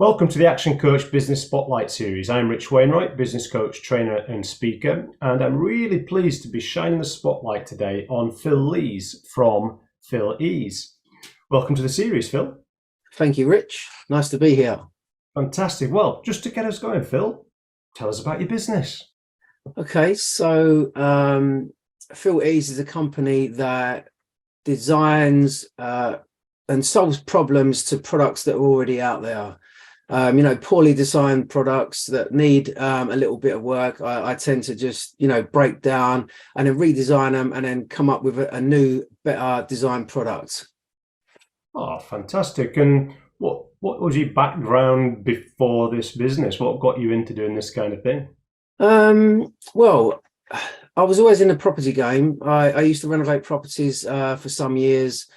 Welcome to the Action Coach Business Spotlight Series. I'm Rich Wainwright, business coach, trainer and speaker, and I'm really pleased to be shining the spotlight today on Phil Lees from Phil Ease. Welcome to the series, Phil. Thank you, Rich. Nice to be here. Fantastic. Well, just to get us going, Phil, tell us about your business. Okay, so Phil Ease is a company that designs and solves problems to products that are already out there. Poorly designed products that need a little bit of work. I tend to just, break down and then redesign them and then come up with a new, better designed product. Oh, fantastic. And what was your background before this business? What got you into doing this kind of thing? Well, I was always in the property game. I used to renovate properties for some years.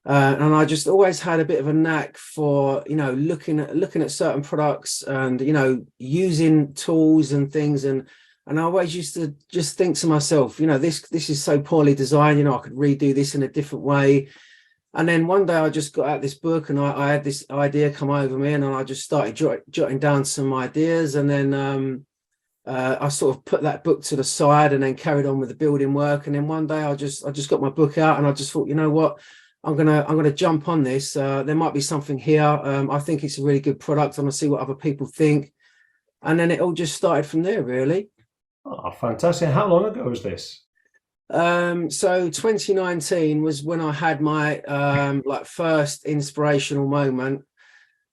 And I just always had a bit of a knack for, looking at certain products and, using tools and things. And I always used to just think to myself, this is so poorly designed, I could redo this in a different way. And then one day I just got out this book and I had this idea come over me and I just started jotting down some ideas. And then I sort of put that book to the side and then carried on with the building work. And then one day I just got my book out and I just thought, you know what? I'm gonna jump on this. There might be something here. I think it's a really good product. I'm gonna see what other people think, and then it all just started from there, really. Oh, fantastic! How long ago was this? So 2019 was when I had my first inspirational moment,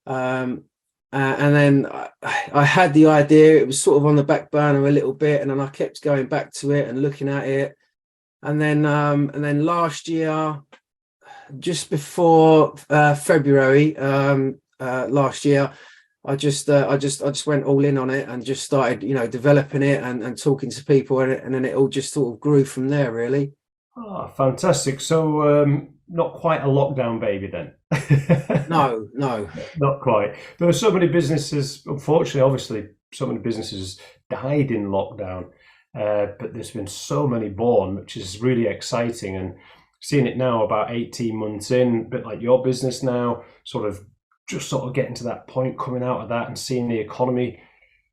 and then I had the idea. It was sort of on the back burner a little bit, and then I kept going back to it and looking at it, and then last year, just before February last year, I just went all in on it and just started, developing it and talking to people, and then it all just sort of grew from there, really. Oh, fantastic. So not quite a lockdown baby then? No. Not quite. There are so many businesses, unfortunately, obviously, so many businesses died in lockdown, but there's been so many born, which is really exciting. And seeing it now about 18 months in, a bit like your business now, sort of getting to that point, coming out of that and seeing the economy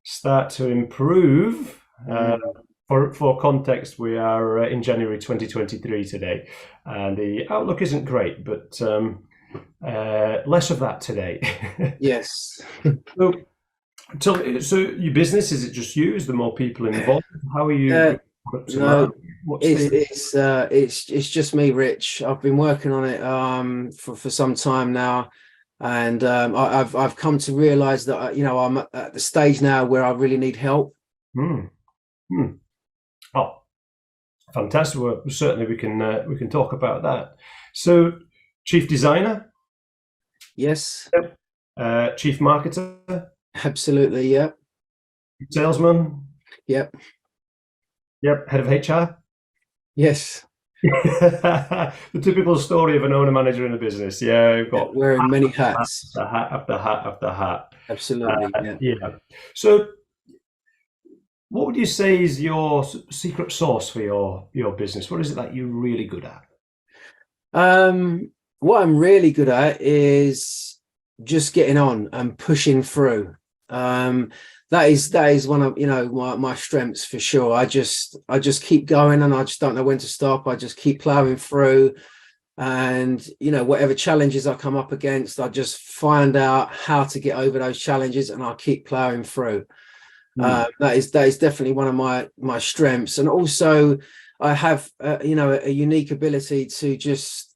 start to improve. For context, we are in January 2023 today, and the outlook isn't great, but less of that today. Yes. So your business, is it just you? Is there more people involved? How are you? No, it's just me, Rich. I've been working on it for some time now, and I've come to realize that I'm at the stage now where I really need help. Oh, fantastic! Well, certainly we can talk about that. So, chief designer, Yes. Chief marketer, Absolutely. Yeah. salesman, Yep. yep, head of HR. Yes. The typical story of an owner manager in a business. Yeah, we've got Wearing many hats. hat after hat after hat. Absolutely. Yeah. So, what would you say is your secret sauce for your business? What is it that you're really good at? What I'm really good at is just getting on and pushing through. That is one of my strengths for sure. I just keep going and I just don't know when to stop. I just keep plowing through, and whatever challenges I come up against, I just find out how to get over those challenges and I keep plowing through. That is definitely one of my strengths. And also I have a unique ability to just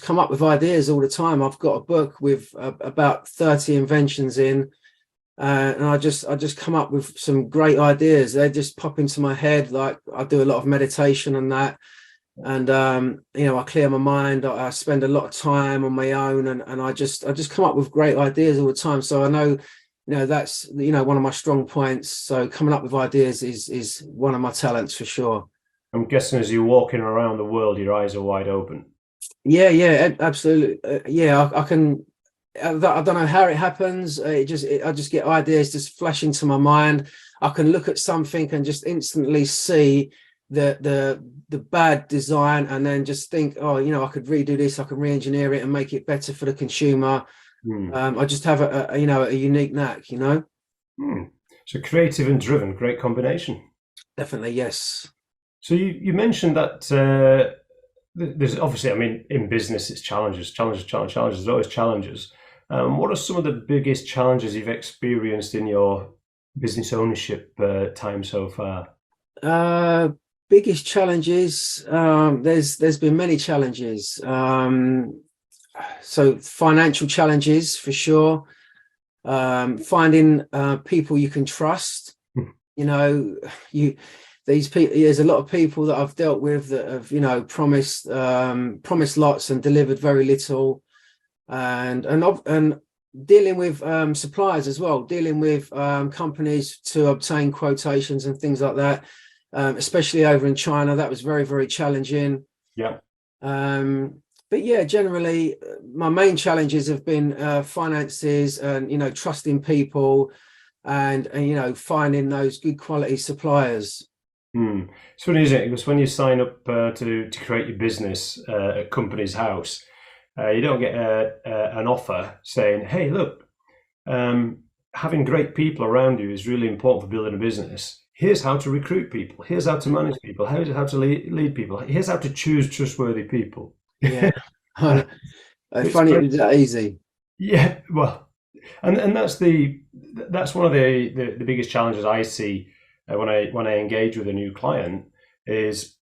come up with ideas all the time. I've got a book with about 30 inventions in, and I just come up with some great ideas. They just pop into my head. Like, I do a lot of meditation and that, and I clear my mind. I spend a lot of time on my own, and I just come up with great ideas all the time. So I know, that's one of my strong points. So coming up with ideas is one of my talents for sure. I'm guessing as you're walking around the world, your eyes are wide open. Yeah, absolutely. I can. I don't know how it happens. I just get ideas just flash into my mind. I can look at something and just instantly see the bad design, and then just think, I could redo this. I can re-engineer it and make it better for the consumer. Hmm. I just have a unique knack, Hmm. So creative and driven, great combination. Definitely, yes. So you mentioned that there's obviously, I mean, in business, it's challenges, challenges, challenges, challenges. There's always challenges. What are some of the biggest challenges you've experienced in your business ownership time so far? Uh, Biggest challenges. There's been many challenges. So financial challenges for sure. Finding people you can trust. Hmm. You know, you these people. There's a lot of people that I've dealt with that have promised lots and delivered very little, and dealing with suppliers as well, dealing with companies to obtain quotations and things like that, especially over in China. That was very, very challenging. Yeah. Um, but yeah, generally, my main challenges have been finances and, trusting people and finding those good quality suppliers. Hmm. It's funny, isn't it? Because when you sign up to create your business at Company's House, you don't get an offer saying, "Hey, look, having great people around you is really important for building a business. Here's how to recruit people. Here's how to manage people. Here's how to lead people. Here's how to choose trustworthy people." Yeah. I It's find it great. was that easy. Yeah, well, and that's one of the biggest challenges I see when I engage with a new client is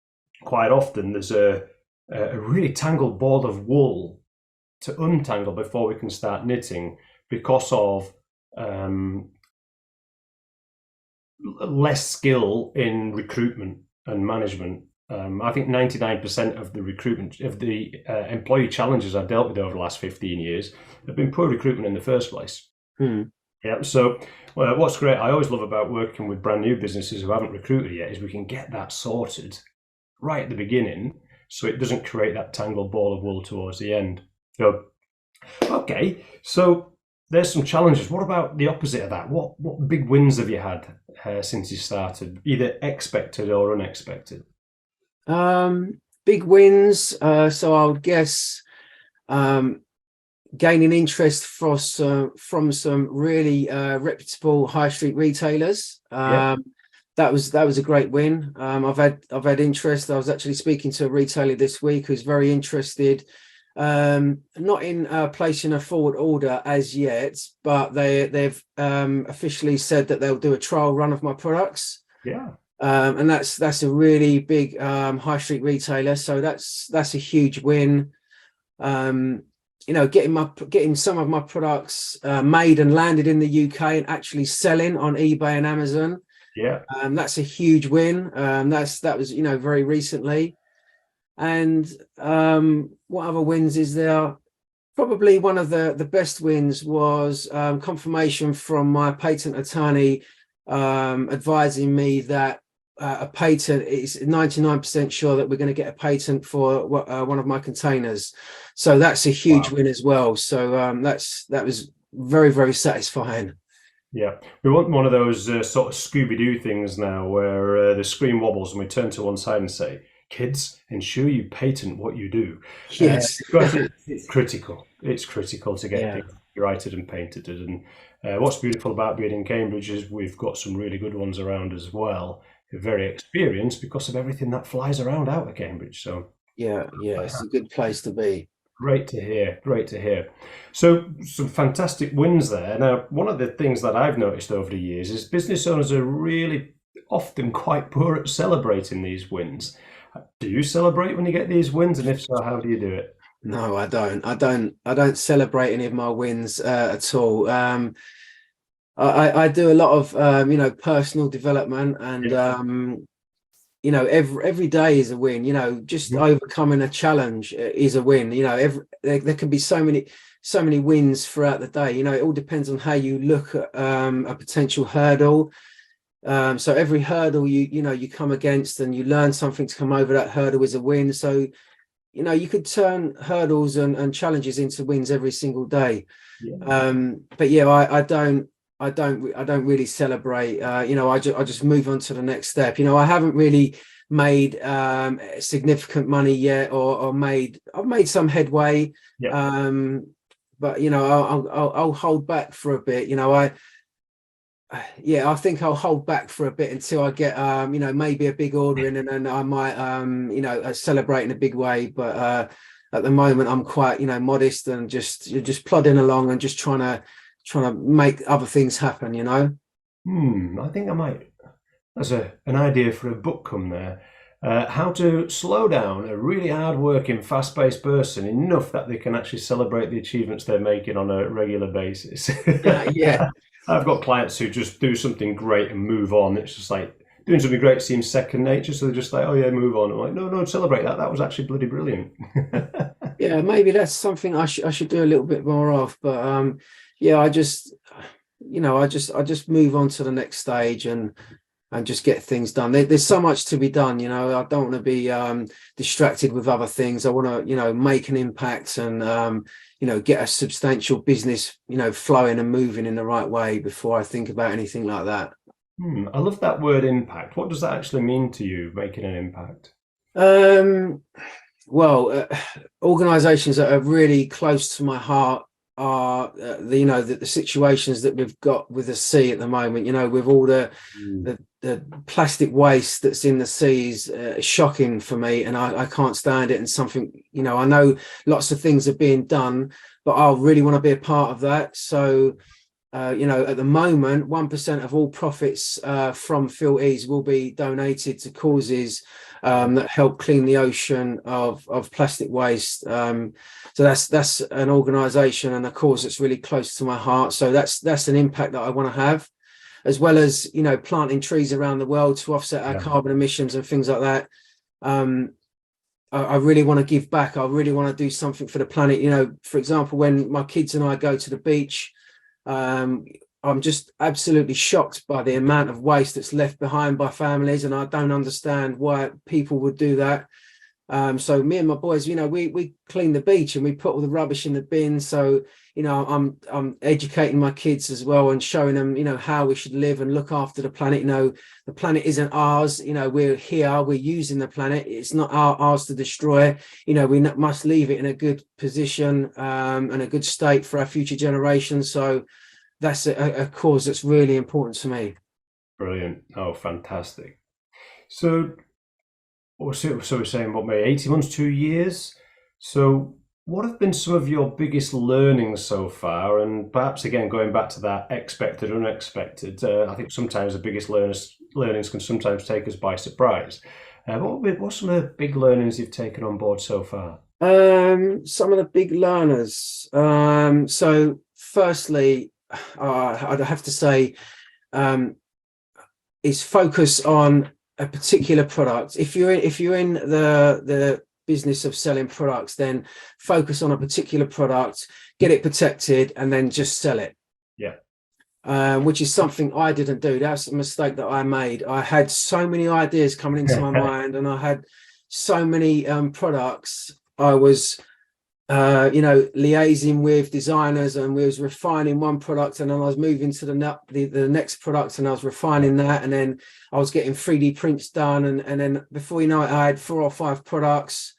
quite often there's a really tangled ball of wool to untangle before we can start knitting because of um, less skill in recruitment and management. I think 99% of the recruitment of the employee challenges I've dealt with over the last 15 years have been poor recruitment in the first place. Hmm. Yeah. So what's great, I always love about working with brand new businesses who haven't recruited yet, is we can get that sorted right at the beginning, so it doesn't create that tangled ball of wool towards the end. So, okay, so there's some challenges. What about the opposite of that? What big wins have you had since you started, either expected or unexpected? Big wins. So I would guess um, gaining interest from some really reputable high street retailers. Yeah. That was a great win. I've had interest. I was actually speaking to a retailer this week who's very interested, not in placing a forward order as yet, but they've officially said that they'll do a trial run of my products. Yeah. And that's a really big high street retailer. So that's a huge win. Getting some of my products made and landed in the UK and actually selling on eBay and Amazon. Yeah. That's a huge win. That was very recently. And what other wins is there? Probably one of the best wins was confirmation from my patent attorney advising me that a patent is 99% sure that we're going to get a patent for one of my containers. So that's a huge Wow. win as well. So that was very, very satisfying. Yeah, we want one of those sort of Scooby-Doo things now where the screen wobbles and we turn to one side and say, "Kids, ensure you patent what you do." Yes. Because it's critical. It's critical to get Yeah. things copyrighted and patented. And what's beautiful about being in Cambridge is we've got some really good ones around as well. Who are very experienced because of everything that flies around out of Cambridge. So Yeah. It's a good place to be. great to hear. Great to hear. So, some fantastic wins there. Now, one of the things that I've noticed over the years is business owners are really often quite poor at celebrating these wins. Do you celebrate when you get these wins? And if so, how do you do it? No, I don't. I don't celebrate any of my wins at all. I do a lot of personal development, and Yeah. every day is a win. Just Mhm. overcoming a challenge is a win. There can be so many wins throughout the day. It all depends on how you look at a potential hurdle. So every hurdle you come against and you learn something to come over that hurdle is a win. So you could turn hurdles and challenges into wins every single day. Yeah. But yeah, I don't really celebrate. I just move on to the next step. I haven't really made significant money yet, or I've made some headway. Yeah. Um, but you know, I'll hold back for a bit. You know, I think I'll hold back for a bit until I get you know, maybe a big order in, and then I might you know, celebrate in a big way. But at the moment I'm quite, you know, modest and just plodding along and just trying to make other things happen, you know. I think I might. That's an idea for a book come there. How to slow down a really hard-working, fast-paced person enough that they can actually celebrate the achievements they're making on a regular basis. Yeah. I've got clients who just do something great and move on. It's just like doing something great seems second nature, so they're just like, "Oh yeah, move on." I'm like, "No, no, celebrate that. That was actually bloody brilliant." Yeah, maybe that's something I should do a little bit more of. But yeah, I just, you know, I just move on to the next stage and just get things done. There's so much to be done, you know. I don't want to be distracted with other things. I want to, you know, make an impact and you know, get a substantial business, you know, flowing and moving in the right way before I think about anything like that. I love that word impact. What does that actually mean to you, making an impact? Um, well, organizations that are really close to my heart are the, you know, the situations that we've got with the sea at the moment, you know, with all Mm, the plastic waste that's in the seas. Shocking for me, and I can't stand it. And something, you know, I know lots of things are being done, but I really want to be a part of that. So you know, at the moment, 1% of all profits from F.O.C.U.S will be donated to causes that help clean the ocean of plastic waste. So that's an organisation and a cause that's really close to my heart. So that's an impact that I want to have, as well as, you know, planting trees around the world to offset our yeah. carbon emissions and things like that. Um, I really want to give back. I really want to do something for the planet. You know, for example, when my kids and I go to the beach, um, I'm just absolutely shocked by the amount of waste that's left behind by families, and I don't understand why people would do that. So me and my boys, you know, we clean the beach and we put all the rubbish in the bin. So, you know, I'm educating my kids as well and showing them, you know, how we should live and look after the planet. You know, the planet isn't ours. You know, we're here, we're using the planet. It's not ours to destroy. You know, we must leave it in a good position and a good state for our future generations. So that's a cause that's really important to me. Brilliant. Oh, fantastic. So, so we're saying what, maybe 18 months, 2 years? So, what have been some of your biggest learnings so far? And perhaps again, going back to that expected, unexpected, I think sometimes the biggest learnings can sometimes take us by surprise. What's some of the big learnings you've taken on board so far? Some of the big learners. So firstly, I'd have to say, um, is focus on a particular product. If you're in the business of selling products, then focus on a particular product, get it protected, and then just sell it. Yeah. Which is something I didn't do. That's a mistake that I made. I had so many ideas coming into my mind, and I had so many products. I was you know, liaising with designers, and we was refining one product, and then I was moving to the next product, and I was refining that, and then I was getting 3D prints done, and then before you know it, I had 4 or 5 products,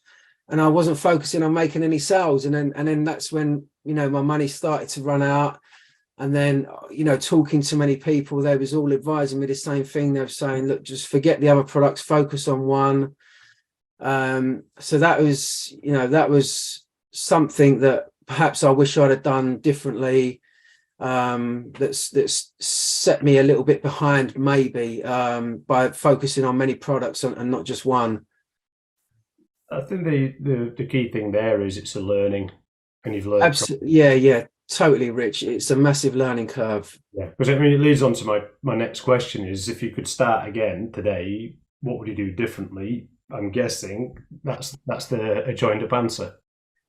and I wasn't focusing on making any sales, and then that's when, you know, my money started to run out. And then, you know, talking to many people, they was all advising me the same thing. They were saying, look, just forget the other products, focus on one. So that was, you know, that was something that perhaps I wish I'd have done differently. That's set me a little bit behind, maybe, by focusing on many products and not just one. I think the key thing there is it's a learning, and you've learned from. Absolutely, yeah, totally, Rich. It's a massive learning curve. Yeah, because I mean, it leads on to my next question is, if you could start again today, what would you do differently? I'm guessing that's a joined up answer.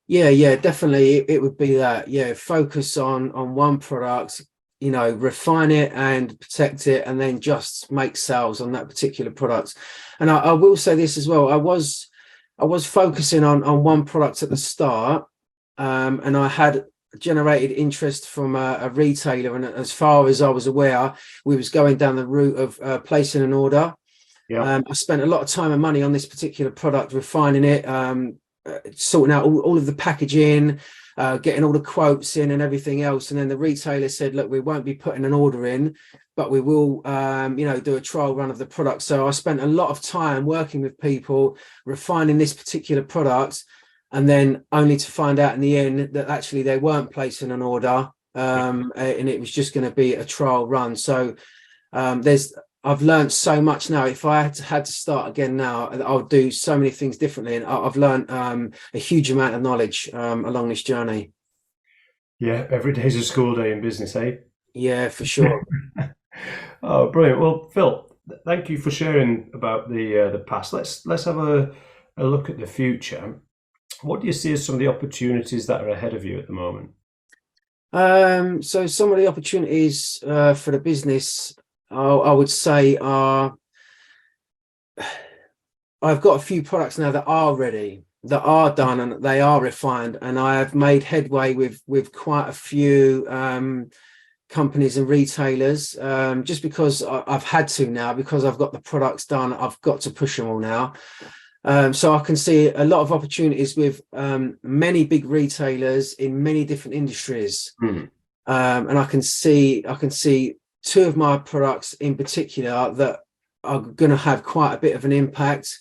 Yeah, definitely. It would be that. Yeah, focus on one product, you know, refine it and protect it, and then just make sales on that particular product. And I will say this as well. I was focusing on one product at the start, and I had generated interest from a retailer, and as far as I was aware, we was going down the route of placing an order. Yeah. I spent a lot of time and money on this particular product, refining it, sorting out all of the packaging, getting all the quotes in and everything else. And then the retailer said, look, we won't be putting an order in, but we will, do a trial run of the product. So I spent a lot of time working with people, refining this particular product, and then only to find out in the end that actually they weren't placing an order, and it was just going to be a trial run. So I've learned so much now. If I had to start again now, I'll do so many things differently, and I've learned a huge amount of knowledge along this journey. Yeah, every day's a school day in business, eh? Yeah, for sure. Oh, brilliant. Well, Phil, thank you for sharing about the past. Let's have a look at the future. What do you see as some of the opportunities that are ahead of you at the moment? So some of the opportunities for the business, I would say, are I've got a few products now that are ready, that are done, and they are refined, and I have made headway with quite a few companies and retailers, just because I've had to now, because I've got the products done. I've got to push them all now. So I can see a lot of opportunities with many big retailers in many different industries. And I can see two of my products in particular that are going to have quite a bit of an impact.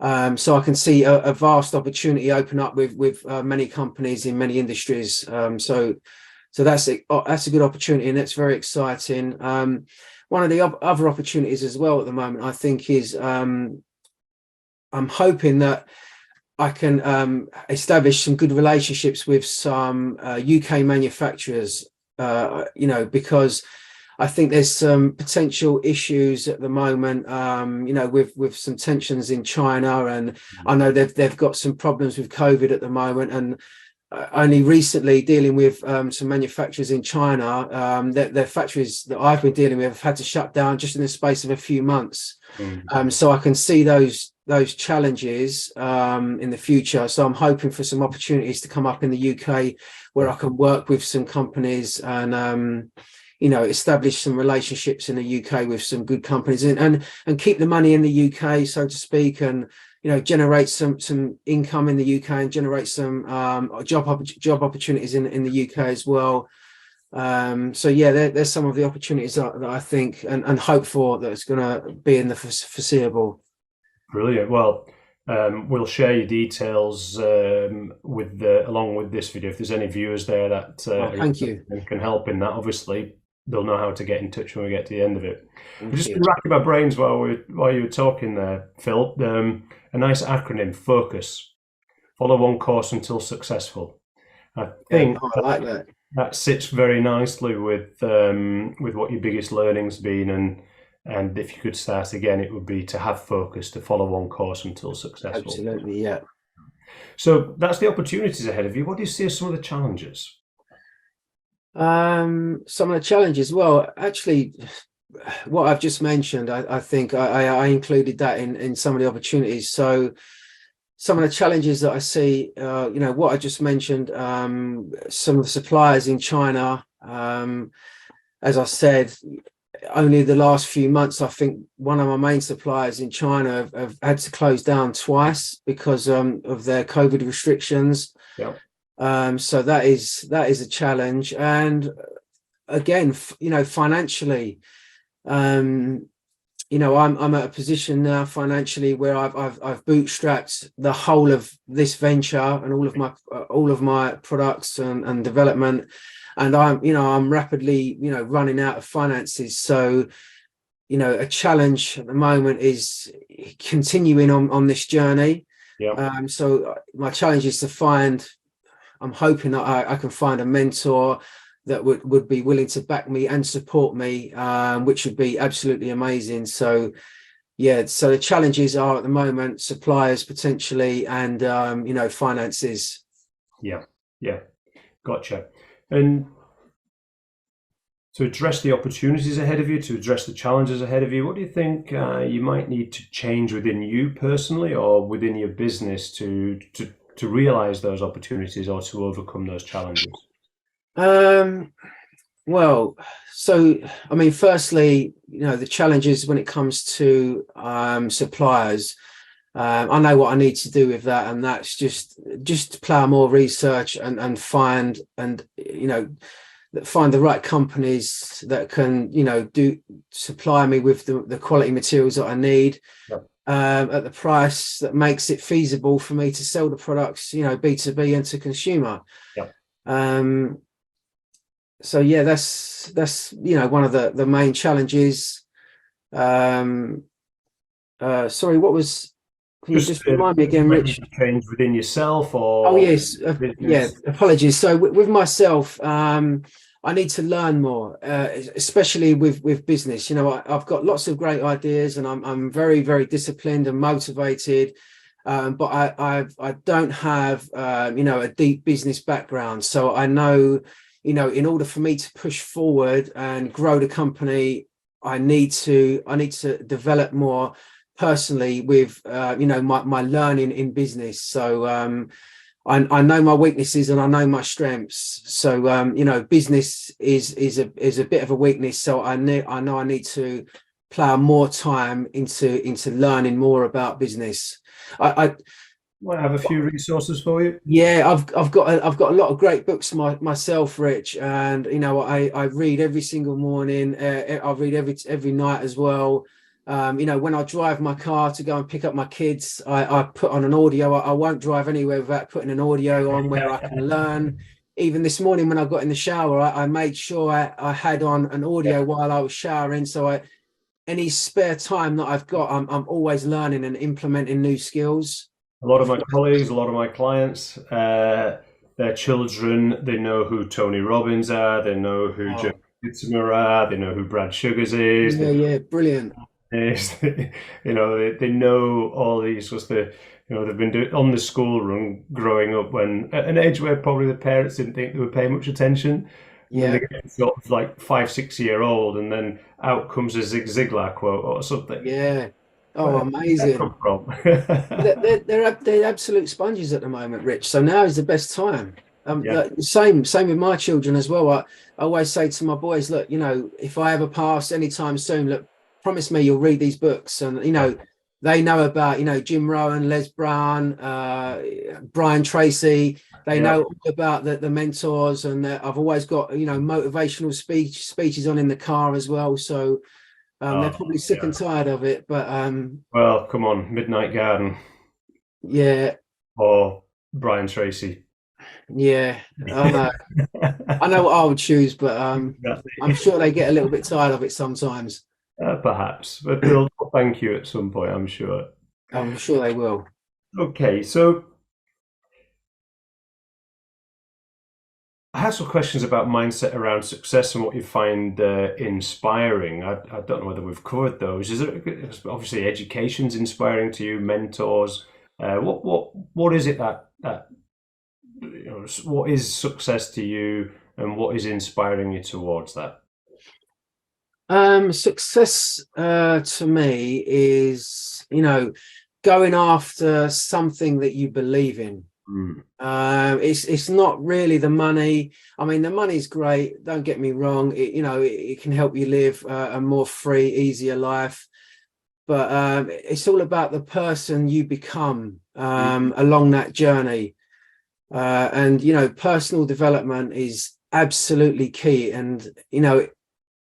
So I can see a vast opportunity open up with many companies in many industries. So that's a good opportunity, and it's very exciting. One of the other opportunities as well at the moment, I think, is I'm hoping that I can establish some good relationships with some UK manufacturers, because I think there's some potential issues at the moment, with some tensions in China, and I know they've got some problems with COVID at the moment, and only recently dealing with some manufacturers in China, their factories that I've been dealing with have had to shut down just in the space of a few months. So I can see those challenges in the future. So I'm hoping for some opportunities to come up in the UK where I can work with some companies and establish some relationships in the UK with some good companies, and keep the money in the UK, so to speak, and generate some income in the UK, and generate some job opportunities in the UK as well. So yeah, there's some of the opportunities that I think and hope for that it's going to be in the foreseeable. Brilliant. Well, we'll share your details along with this video. If there's any viewers there that Thank you. can help in that, obviously they'll know how to get in touch when we get to the end of it. Thank I've just you. been racking my brains while you were talking there, Phil. A nice acronym, FOCUS. Follow one course until successful. I think I like that. that sits very nicely with what your biggest learning's been, and if you could start again, it would be to have focus, to follow one course until successful. Absolutely, yeah. So that's the opportunities ahead of you. What do you see as some of the challenges? Some of the challenges, well, actually, what I've just mentioned, I think I included that in some of the opportunities. So some of the challenges that I see, what I just mentioned, some of the suppliers in China, as I said, only the last few months, I think one of my main suppliers in China have had to close down twice because of their COVID restrictions. Yeah. So that is a challenge. And again, financially, I'm at a position now financially where I've bootstrapped the whole of this venture and all of my products and development, and I'm rapidly running out of finances. So a challenge at the moment is continuing on this journey. Yeah. So my challenge is to I'm hoping that I can find a mentor that would be willing to back me and support me, which would be absolutely amazing. So yeah, so the challenges are at the moment suppliers potentially, and finances. Yeah. Gotcha. And to address the opportunities ahead of you, to address the challenges ahead of you, what do you think you might need to change within you personally or within your business to realize those opportunities or to overcome those challenges? Well, so I mean, firstly, the challenges when it comes to suppliers. I know what I need to do with that, and that's just plow more research and find, and find the right companies that can do supply me with the quality materials that I need, Yep. at the price that makes it feasible for me to sell the products, B2B and to consumer. Yep. So yeah, that's one of the main challenges. Sorry, what was? Can you just remind me again, Rich? Change within yourself Oh or yes, yeah. business. Apologies. So with myself, I need to learn more, especially with business. I've got lots of great ideas, and I'm very, very disciplined and motivated. But I don't have a deep business background, so I know in order for me to push forward and grow the company, I need to develop more personally with my learning in business. So I know my weaknesses and I know my strengths. So business is a bit of a weakness. So I know I need to plow more time into learning more about business. I Might have a few resources for you. Yeah, I've got a lot of great books myself, Rich, and I read every single morning. I read every night as well. When I drive my car to go and pick up my kids, I put on an audio. I won't drive anywhere without putting an audio on where I can learn. Even this morning when I got in the shower, I made sure I had on an audio while I was showering. So any spare time that I've got, I'm always learning and implementing new skills. A lot of my colleagues, a lot of my clients, their children, they know who Tony Robbins are, they know who Joe Oh, Fitzgerald are, they know who Brad Sugars is, yeah, brilliant. they know all these was they've been on the school run growing up when at an age where probably the parents didn't think they would pay much attention. And then Yeah, they get sort of like 5, 6 year old, and then out comes a Zig Ziglar quote or something. yeah. Oh, Where did that amazing. come from? They're absolute sponges at the moment, Rich. So now is the best time. Yeah. Same with my children as well. I always say to my boys, look, if I ever pass anytime soon, look, promise me you'll read these books. And they know about Jim Rohn, Les Brown, Brian Tracy. They Yeah. know all about the mentors, and I've always got motivational speeches on in the car as well. So they're Oh, probably sick yeah. and tired of it, but Well, come on, Midnight Garden yeah. or Brian Tracy. Yeah, I know what I would choose, but I'm Exactly. sure they get a little bit tired of it sometimes. Perhaps, but they'll thank you at some point, I'm sure. I'm sure they will. Okay, so I have some questions about mindset around success and what you find inspiring. I don't know whether we've covered those. Is it obviously education's inspiring to you, mentors? What is it that what is success to you, and what is inspiring you towards that? Success to me is, going after something that you believe in. Mm. It's not really the money. I mean, the money's great. Don't get me wrong. It can help you live a more free, easier life. But it's all about the person you become along that journey. And personal development is absolutely key. And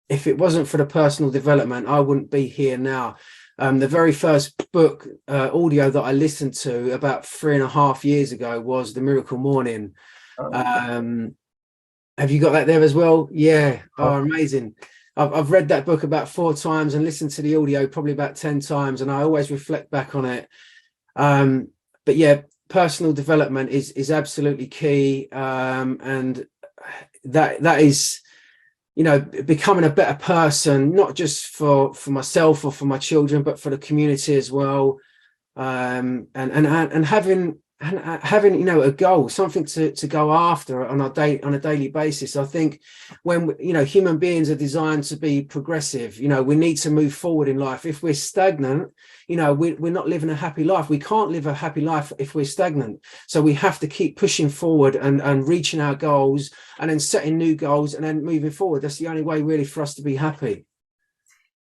if it wasn't for the personal development, I wouldn't be here now. The very first book audio that I listened to about 3.5 years ago was The Miracle Morning. Have you got that there as well? Yeah. Oh, amazing. I've read that book about 4 times and listened to the audio probably about 10 times, and I always reflect back on it. But yeah, personal development is absolutely key, and that is becoming a better person, not just for myself or for my children, but for the community as well, and having a goal, something to go after on a daily basis. I think when human beings are designed to be progressive, we need to move forward in life. If we're stagnant, we're not living a happy life. We can't live a happy life if we're stagnant. So we have to keep pushing forward and reaching our goals, and then setting new goals and then moving forward. That's the only way really for us to be happy.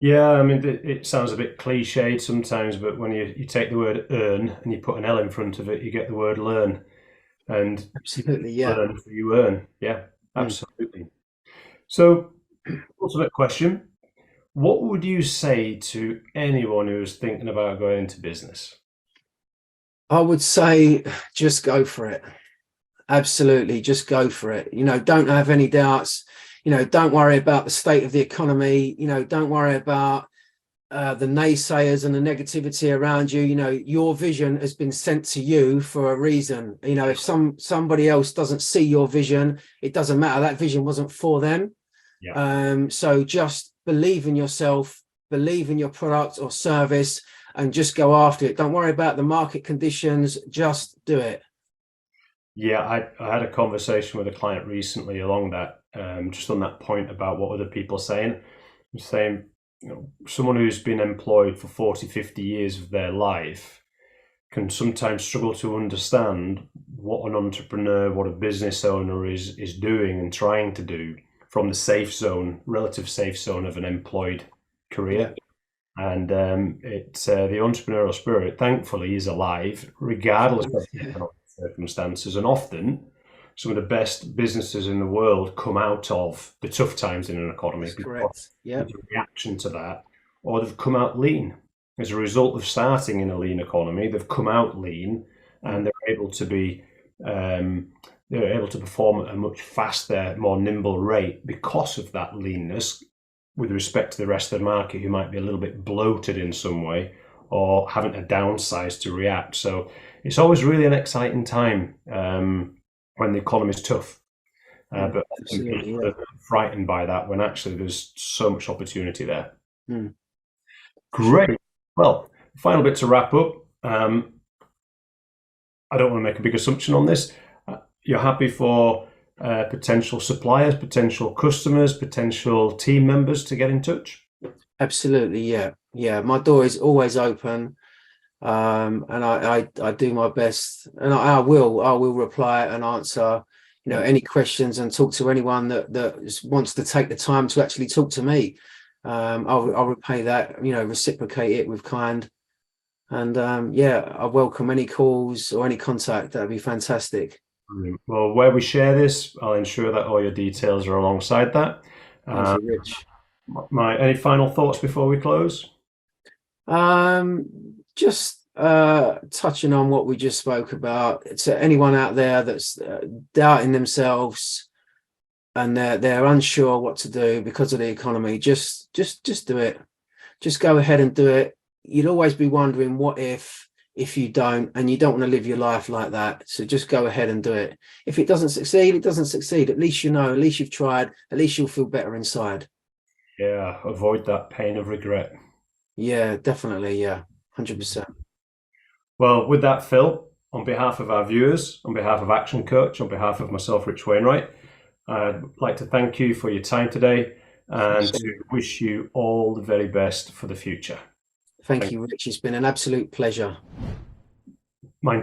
Yeah, I mean, it sounds a bit cliched sometimes, but when you take the word earn and you put an L in front of it, you get the word learn. And you Absolutely, yeah. learn, you earn. Yeah, Mm. absolutely. So, ultimate question. What would you say to anyone who's thinking about going into business? I would say just go for it. Absolutely, just go for it. Don't have any doubts. Don't worry about the state of the economy. Don't worry about the naysayers and the negativity around you. Your vision has been sent to you for a reason. If somebody else doesn't see your vision, it doesn't matter. That vision wasn't for them. Yeah. So just believe in yourself, believe in your product or service, and just go after it. Don't worry about the market conditions. Just do it. Yeah, I had a conversation with a client recently along that, just on that point about what other people are saying. I'm saying, someone who's been employed for 40, 50 years of their life can sometimes struggle to understand what an entrepreneur, what a business owner is doing and trying to do from the safe zone, relative safe zone of an employed Yeah. career. And it's the entrepreneurial spirit, thankfully, is alive, regardless of the Yeah, economic circumstances. And often, some of the best businesses in the world come out of the tough times in an economy that's because correct. Yeah. of the reaction to that, or they've come out lean. As a result of starting in a lean economy, they've come out lean and Mm. they're able to be they're able to perform at a much faster, more nimble rate because of that leanness with respect to the rest of the market who might be a little bit bloated in some way or having to downsize to react. So it's always really an exciting time when the economy is tough. Mm. But I think Absolutely, people yeah. are frightened by that when actually there's so much opportunity there. Mm. For sure. Great. Well, final bit to wrap up. I don't want to make a big assumption on this. You're happy for potential suppliers, potential customers, potential team members to get in touch? Absolutely, yeah. Yeah, my door is always open. And I do my best, and I will reply and answer any questions and talk to anyone that wants to take the time to actually talk to me. I'll repay that, reciprocate it with kind. And yeah, I welcome any calls or any contact. That'd be fantastic. Brilliant. Well, where we share this, I'll ensure that all your details are alongside that. Thank Uh, you, Rich. any final thoughts before we close? Just touching on what we just spoke about, to anyone out there that's doubting themselves and they're unsure what to do because of the economy, just do it. Just go ahead and do it. You'd always be wondering what if you don't, and you don't want to live your life like that. So just go ahead and do it. If it doesn't succeed, it doesn't succeed. At least at least you've tried, at least you'll feel better inside. Yeah, avoid that pain of regret. Yeah, definitely. Yeah, 100%. Well, with that, Phil, on behalf of our viewers, on behalf of Action Coach, on behalf of myself, Rich Wainwright, I'd like to thank you for your time today and to wish you all the very best for the future. Thank Thank you, Rich. It's been an absolute pleasure. Mine